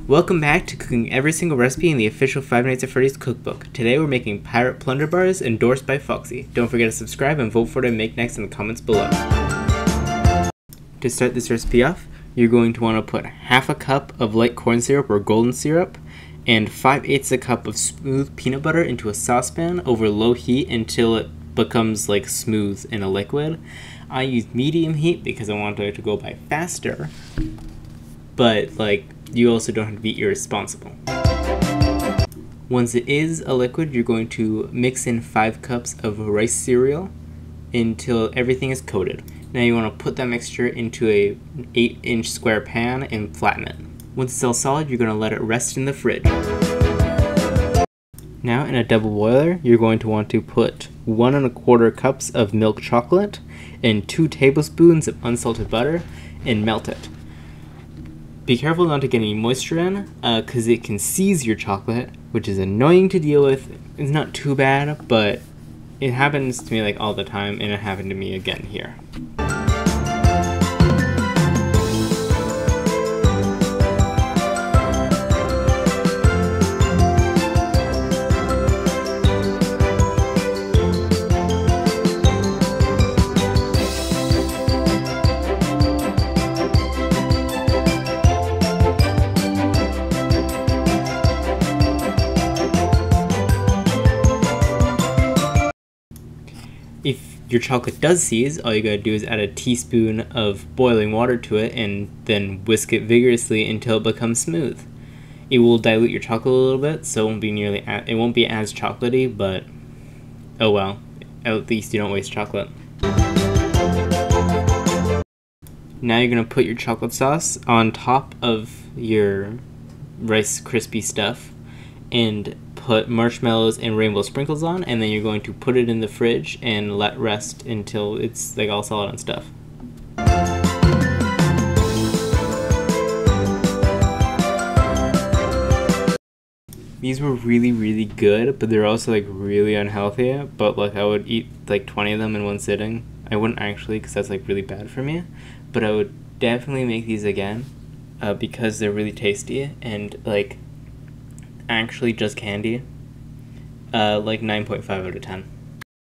Welcome back to cooking every single recipe in the official Five Nights at Freddy's cookbook. Today we're making pirate Plunderbars endorsed by Foxy. Don't forget to subscribe and vote for what I make next in the comments below. To start this recipe off, you're going to want to put half a cup of light corn syrup or golden syrup and 5/8 a cup of smooth peanut butter into a saucepan over low heat until it becomes like smooth in a liquid. I use medium heat because I want it to go by faster, but you also don't have to be irresponsible. Once it is a liquid, you're going to mix in 5 cups of rice cereal until everything is coated. Now you want to put that mixture into a 8-inch square pan and flatten it. Once it's all solid, you're going to let it rest in the fridge. Now in a double boiler, you're going to want to put 1 1/4 cups of milk chocolate and 2 tablespoons of unsalted butter and melt it. Be careful not to get any moisture in, because it can seize your chocolate, which is annoying to deal with. It's not too bad, but it happens to me all the time, and it happened to me again here. If your chocolate does seize, all you gotta do is add a teaspoon of boiling water to it and then whisk it vigorously until it becomes smooth. It will dilute your chocolate a little bit, so it won't be as chocolatey, but oh well, at least you don't waste chocolate. Now you're gonna put your chocolate sauce on top of your Rice Krispie stuff and put marshmallows and rainbow sprinkles on, and then you're going to put it in the fridge and let rest until it's all solid and stuff. These were really good, but they're also really unhealthy, but I would eat 20 of them in one sitting. I wouldn't actually, because that's really bad for me, but I would definitely make these again because they're really tasty and actually just candy. 9.5 out of 10.